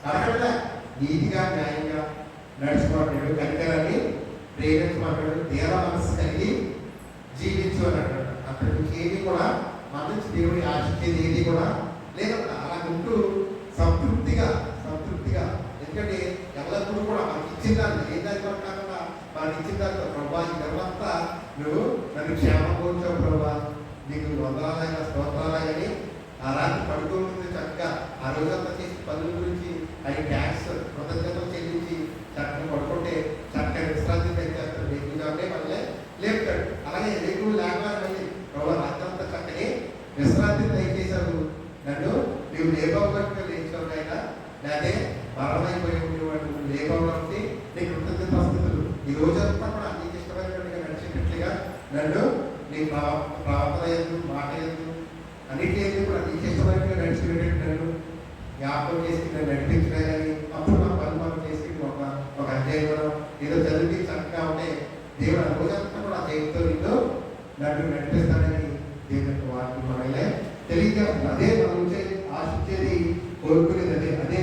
[SPEAKER 2] అడగట్లే. నీతిగా న్యాయంగా నడుచుకోవట్లేదు, కనికరాన్ని ప్రేమించమంటాడు, దేవ మనస్సు కలిగి జీవించు అని అంటాడు. అక్కడ ఏది కూడా మన నుంచి దేవుడి ఆశించేది ఏది కూడా లేదన్నా. అలా ఉంటూ సంతృప్తిగా ఎందుకంటే ఎల్లప్పుడూ కూడా మనకి ఇచ్చిన దాన్ని ఏ దాని వరకు కాకుండా మనకి ఇచ్చిన దాంట్లో ప్రభా ఈ గర్వంతా నువ్వు నన్ను క్షేమం కోరుచావు ప్రభా, నీకు వందనాలైన స్తోత్రాలని ఆ రాత్రి పడుకోకుండా చక్కగా ఆ రోజంతా చేసి పనుల గురించి అది ట్యాక్స్ కృతజ్ఞతలు చెల్లించి చక్కగా పడుకుంటే చక్కగా విశ్రాంతి తెచ్చేస్తాడు. లేకుండా మళ్ళీ లేపుతాడు. అలాగే లేకుండా లేకపోతే ప్రభా రాత్రంతా చక్కని విశ్రాంతి దయచేశావు, నన్ను నువ్వు లేపవలసిన లేచావు అయినా లేదే మరణమైపోయి ఉండేవాడు లేపవలసి నీ కృతజ్ఞత స్థితులు ఈ రోజంతా కూడా నీకు ఇష్టమైనట్టుగా నడిచేటట్లుగా నన్ను నీ ప్రార్థన ఎందు మాట ఎందు అన్నిటి కూడా నీకు ఇష్టమైనట్టుగా నడిచినట్టు నన్ను జ్ఞాపకం చేసి నన్ను నడిపించినాయని అప్పుడు నా పని మనం చేసి ఒక అధ్యాయం ఏదో చదివి చక్కగా ఉంటే దేవుడు ఆ రోజంతా కూడా దేవుడితో నిన్ను నన్ను నడిపిస్తానని దేవుని వాటిని మనలే తెలియజేస్తుంది. అదే మనం ఆశించేది, కోరుకునేది అదే. అదే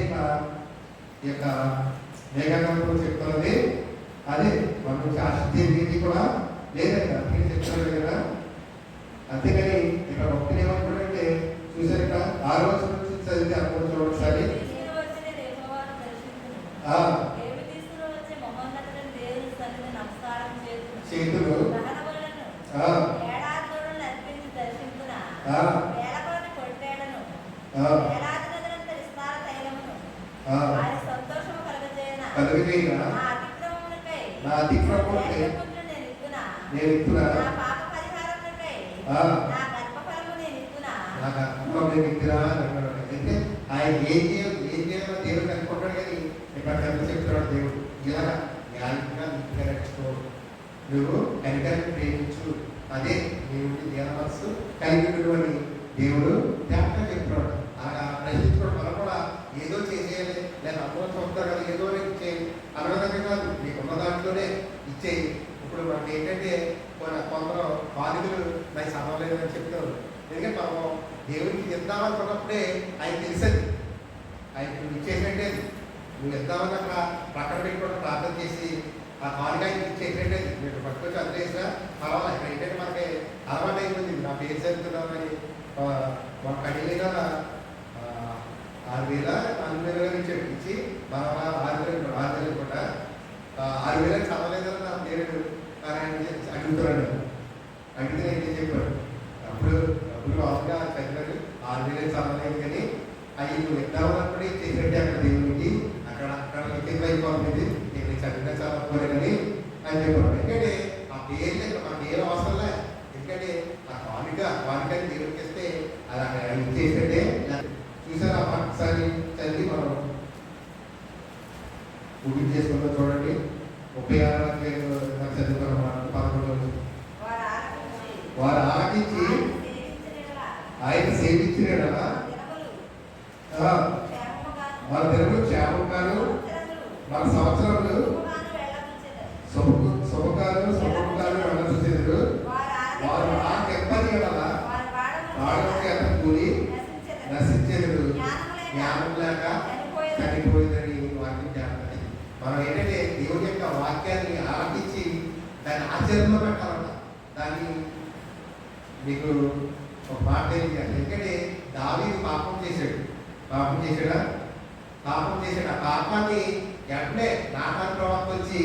[SPEAKER 2] ఈ యొక్క మేఘాకాలంలో చెప్తున్నది అదే. మన నుంచి ఆశించేది కూడా లేదండి. అందుకని చెప్తున్నారు కదా. అంతేగాని ఇక్కడ భక్తులు ఏమనుకుంటే చూసారు ఇక్కడ 6వ వచనం నుంచి చదివితే అనుకుంటు చూడొకసారి. చేతులు నా అతిక్రమమునకై నేను ఇస్తున్నా, అంటే ఆయన ఏం చేయాలో దేవుడు అనుకుంటాడు. కానీ ఇక్కడ కనుక చెప్తున్నాడు దేవుడు ఇలా న్యాయంగా నీతిగా నడుచుకో, నువ్వు కనికరాన్ని ప్రేమించు, అదే దేవుడి ధ్యానమనస్సు కలిగి అని దేవుడు జ్ఞాపకం చెప్తున్నాడు. అలా ప్రశ్నించుకోవడం మనం కూడా ఏదో చేసేయాలి లేదా అమ్మో చూస్తారు కదా ఏదో ఇచ్చేయాలి అనవదంగా కాదు. నీకున్న దాంట్లోనే ఇచ్చేయి. ఇప్పుడు మనకి ఏంటంటే కొందరు బాధితులు నాకు చదవలేదని చెప్తారు. ఎందుకంటే మనం దేవుడికి ఇద్దామనుకున్నప్పుడే ఆయన తెలిసేది, ఆయన నువ్వు ఇచ్చేసినట్టే నువ్వు ఇద్దామని అక్కడ పక్కన పెట్టుకోవడం ప్రార్థన చేసి ఆ కానుగా ఇచ్చేసినట్టే మీరు పట్టుకొచ్చి అందజేసినా పర్వాలేదు. ఇక్కడ ఏంటంటే మనకి అలవాటు అయిపోయింది. నా పేరు చదువుతున్నామని మన కడిలేగా 6,000 ఇచ్చాడు. ఇచ్చి మన 6,000 కూడా 6,000 చదవలేదని నా పేరు అడుగుతున్నాడు. అడిగితే నేను చెప్పాడు అప్పుడు మామూలుగా చదివాడు 6,000 చదవలేదు కానీ అవి నువ్వు ఇద్దామన్నప్పుడే చేసినట్టే అక్కడ దేవుడికి అక్కడ ఎక్కువ అయిపోతుంది. నేను చదివినా చదవకపోలేదని అని చెప్పాడు. ఎందుకంటే ఆ పేరు ఇక్కడ మనకి ఏం అవసరం లే. ఎందుకంటే ఆ కానుకని దేవుడికి ఇస్తే అది అక్కడ ఇచ్చేసినట్టే. చూసారా ఒకసారి చదివి మనం పూర్తి చేసుకుంటూ చూడండి. 36 చదువుకున్న మాట 11. వారు ఆలకించి ఆయన సేవించిన మన తెలుగు క్షేమంగాను మన సంవత్సరములు
[SPEAKER 1] శుభకాలు వెళ్ళరు వారు ఆ కెప్పని ఎడల వాడకి అతను కూలి నశించేది జ్ఞానం లేక చనిపోయిందని వాక్యం చేస్తుంది. మనం ఏంటంటే దేవుని యొక్క వాక్యాన్ని ఆలకించి దాన్ని ఆచరణలో పెట్టాలన్న దాన్ని మీకు ఒక మాట తెలియజేయాలి. ఎందుకంటే దావీదు పాపం చేశాడా పాపం చేశాడు. ఆ పాపాన్ని వెంటనే నాటాన్ ప్రవక్త వచ్చి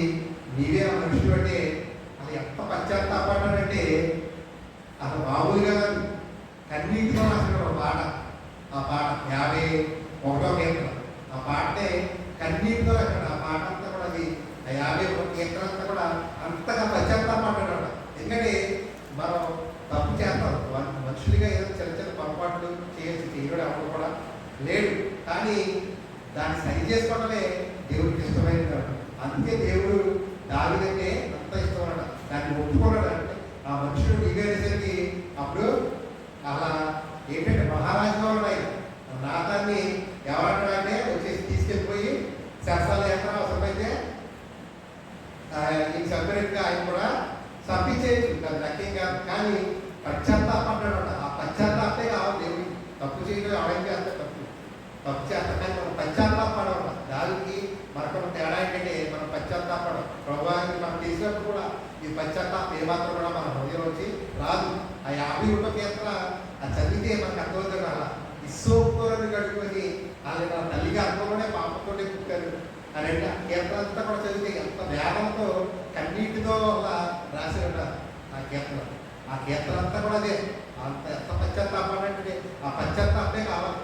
[SPEAKER 1] నీవే మనుషులు అంటే అది ఎంత పశ్చాత్తాపడ్డాడంటే అసలు మామూలుగా కన్నీటితో రాసిన పాట. ఆ పాట 51వ కీర్తన. ఆ పాటే కన్నీటితో రాసిన ఆ పాట అంతా కూడా అది 51వ కీర్తన అంతా కూడా అంతగా పశ్చాత్తాపడ్డాడు. ఎందుకంటే మనం తప్పు చేస్తాం, మనుషులుగా ఏదో చిన్న చిన్న పొరపాట్లు చేయొచ్చు, దేవుడు ఎవరు కూడా లేడు. కానీ దాన్ని సరి చేసుకోవడమే దేవుడికి ఇష్టమైనది. అందుకే దేవుడు దావీదంటే అంత ఇష్టమన్నాడు, దాన్ని ఒప్పుకున్నాడు. అంటే ఆ మనుషుడు దిగేసరికి అప్పుడు అలా ఏంటంటే మహారాజుగా ఉన్నాయి నాతాన్ని ఎవరంటాడంటే వచ్చేసి తీసుకెళ్ళిపోయి శాస్త్రాలు ఎక్కడ అవసరమైతే ఈ సభ్యుడిగా ఆయన కూడా తప్పించేయచ్చు, అది లక్ష్యం కాదు. కానీ పశ్చాత్తాపడ్డాడు. ఆ పశ్చాత్తాపే కావాలి దేవుడికి. తప్పు చేయడం ఎవరైతే అంత తప్పు చేస్తాం, కానీ మనం పశ్చాత్తాపడం. దానికి మనకున్న తేడా ఏంటంటే మనం పశ్చాత్తాపడం. ప్రభావానికి మనం చేసినప్పుడు కూడా ఈ పశ్చాత్తాపం ఏమాత్రం కూడా మన హృదయం వచ్చి రాదు. ఆ 51వ కీర్తన అది చదివితే మనకు అర్థమవుతుంది. అలా ఇస్సోపుని కడుక్కొని వాళ్ళు నా తల్లిగా అనుకోనే పాపతోనే పుట్టారు అని ఆ కీర్తన అంతా కూడా చదివితే ఎంత వేదంతో కన్నీటితో అలా రాసి ఉంటారు ఆ కీర్తన. ఆ కీర్తన అంతా కూడా అదే. అంత ఎంత పశ్చాత్తాపం అంటే ఆ పశ్చాత్తాపే కావాలి.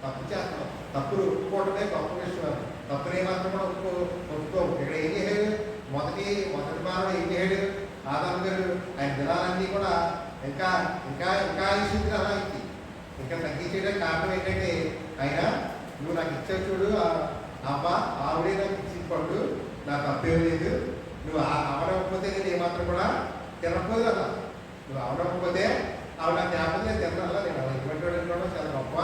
[SPEAKER 1] తప్పు చేస్తాం, తప్పులు ఒప్పుకోవడమే గొప్ప విషయం. తప్పులు ఏమాత్రం కూడా ఒప్పుకోవు. ఇక్కడ ఏం చేయలేదు, మొదటి మానవుడు ఏం చేయలేదు, ఆదాము గారు ఆయన దినాలన్నీ కూడా ఇంకా ఇంకా ఇంకా ఇస్తుంది అలా ఇచ్చి ఇంకా తగ్గించేయడానికి కారణం ఏంటంటే ఆయన నువ్వు నాకు ఇచ్చే చూడు అబ్బా ఆవిడే నాకు ఇచ్చి పండు నాకు తప్పేం లేదు, నువ్వు అవడకపోతే నేను ఏమాత్రం కూడా తినకపోదు కదా, నువ్వు అవడకపోతే ఆవిడ నాకు జ్ఞాపకం నేను తిన్నాలా, నేను అలా ఇటువంటి వాడు చాలా గొప్ప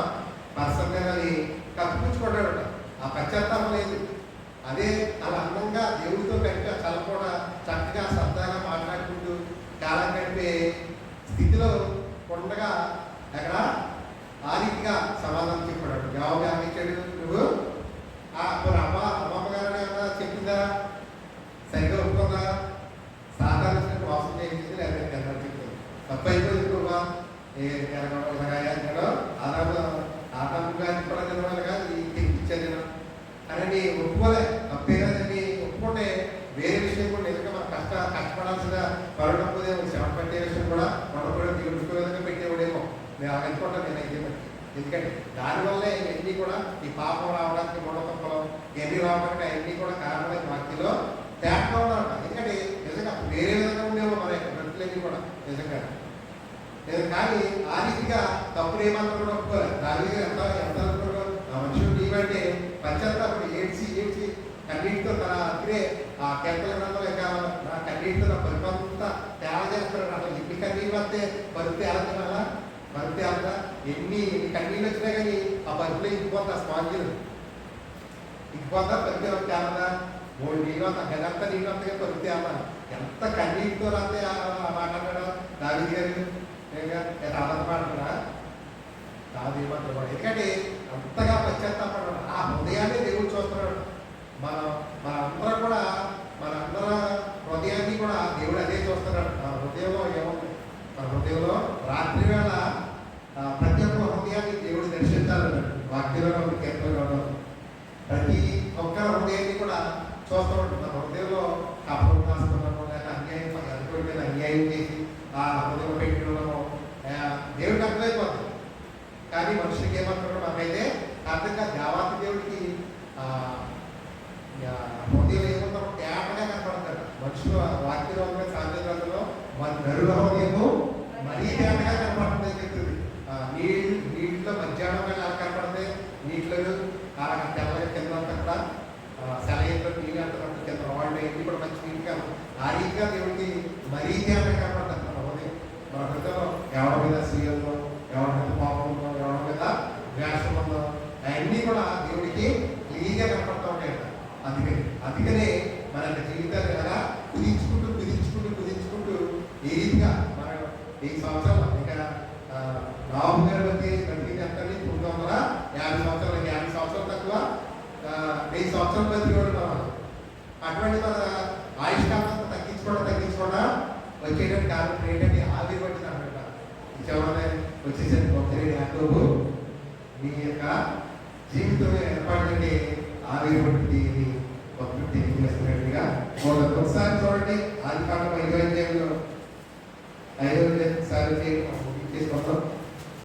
[SPEAKER 1] పర్సన్గా అది కప్పించుకుంటాడు. ఆ పశ్చాత్తాపం లేదు. అదే అలా అందంగా దేవుడితో గట్టిగా చల్లకుండా చక్కగా సరదాగా మాట్లాడుకుంటూ కాలం గడిపే స్థితిలో ఉండగా అక్కడ ఆ రీతిగా సమాధానం చెప్పాడు. జవాబు ఏమిచ్చాడు, నువ్వు అమ్మమ్మ గారు ఏమన్నా చెప్పిందా, సరిగ్గా ఒప్పుకుందా, సాధారణ మోసం చేయించింది లేదా చెప్తుంది, తప్పు అయిపోయింది నువ్వా ఆదాముగా కూడా తినవాలిగా ఇచ్చాను నేను అనేది ఒప్పుకోలే. తప్పే కదండి, ఒప్పుకుంటే వేరే విషయం కూడా నిజంగా మనం కష్టపడాల్సిన పడకపోతే శ్రమ పెట్టే విషయం కూడా మనం కూడా తీర్చుకో విధంగా పెట్టేవాడేమో నేను అలా అనుకుంటాను. నేను అయితే ఎందుకంటే దానివల్లే ఇవన్నీ కూడా ఈ పాపం రావడానికి మూఢతత్వం ఇవన్నీ రావడానికి అవన్నీ కూడా కారణమైన వాక్యలో తేటగా ఉన్నాడు. ఎందుకంటే నిజంగా వేరే విధంగా ఉండేవో మన బ్రతులన్నీ కూడా నిజంగా లేదు. కానీ ఆ రీతిగా తప్పులు ఏమాత్రం కూడా ఒప్పుకోలేదు. దాని ఎంత ఎంత మనుషులు నీవంటే పశ్చాత్తాపడి ఏడ్చి కన్నీటితో తన అక్కడే ఆ కేంద్ర గ్రంథంలో ఇంకా నా కన్నీటితో నా పరిపంతా తేడా చేస్తున్నాడు. అసలు ఎన్ని కన్నీళ్ళు వస్తే పరుపు తేలదా, పరుపు తేలదా, ఎన్ని కన్నీళ్ళు వచ్చినా కానీ ఆ పరుపులో ఇంకిపోతా, స్పాంజులు ఇంకిపోతా, పరుపు తేలదా, 3 నీళ్ళు అంత గదంతా నీళ్ళు అంతగా పరుపు తేలదా. ఎంత కన్నీటితో రాస్తే మాట్లాడా దావీదు గారు ఆధారపడతాడా కాదు ఏమంటాడు. ఎందుకంటే అంతగా పశ్చాత్తాపడ్డాడు. ఆ హృదయాన్ని దేవుడు చూస్తున్నాడు. మనందరం కూడా మనందరం హృదయాన్ని కూడా దేవుడు అదే చూస్తున్నాడు. మన హృదయంలో ఏముంది, మన హృదయంలో రాత్రి వేళ ప్రతి ఒక్క హృదయాన్ని దేవుడు దర్శించాలన్నాడు. వాక్యంలో కీర్తనలో ప్రతి ఒక్క హృదయాన్ని కూడా చూస్తున్నాడు. మన హృదయంలో కపం రాస్తున్నాము, లేక అన్యాయం అనుకోని మీద అన్యాయం చేసి ఆ హృదయం పెట్టడంలో దేవుడికి అర్థమైపోతుంది. కానీ మనుషులకి ఏమంటున్నాడు మాకైతే అర్థంగా దేవాతి దేవుడికి హృదయం ఏమంటారు తేటగా కనపడతాడు. మనుషులు వాక్యంలో సాధ్యంలో మన నరుల హృదయము మరీ తేటగా కనపడుతుంది చెప్తుంది. నీటిలో మధ్యాహ్నం ఎలా కనపడితే నీటిలో అలా తెల్లగా కిందంతా కూడా సెలయిలో నీళ్ళు అంతా కింద రాళ్ళు ఎన్ని కూడా మంచి నీటిగా ఆ రీతిగా దేవుడికి మరీ తేటగా కనపడతాడు మన హృదయం. మన హృదయంలో ఎవరి మీద స్త్రీలతో, ఎవరి మీద పాపంలో, ఎవరి మీద వేషంలో అవన్నీ కూడా దేవుడికి క్లీన్గా కనపడుతూ ఉంటాయి. అందుకనే మన జీవితాలు ఎలా కుదించుకుంటూ ఈ రీతిగా మనం ఈ సంవత్సరాలు ఇంకా రాబు గారు వచ్చి బతికి ఎంతండి 950 సంవత్సరాలు, 50 సంవత్సరాలు తక్కువ 1000 సంవత్సరాలు బతికేవాడు మనం. అటువంటి మన ఆయుష్కాలం తగ్గించుకోవడం వచ్చేటువంటి కారణం ఏంటంటే ఆవిరి పట్టింది అనమాట. చివరి వచ్చేసరికి గొప్పలేని యాకోబు మీ యొక్క జీవితం ఏర్పడండి ఆవిరి పట్టింది ఇది గొప్ప తెలియజేస్తున్నట్టుగా ఒకసారి చూడండి. ఆది కాలం 5వ అధ్యాయంలో 5వ అధ్యాయం ఒకసారి చేసుకుంటాం.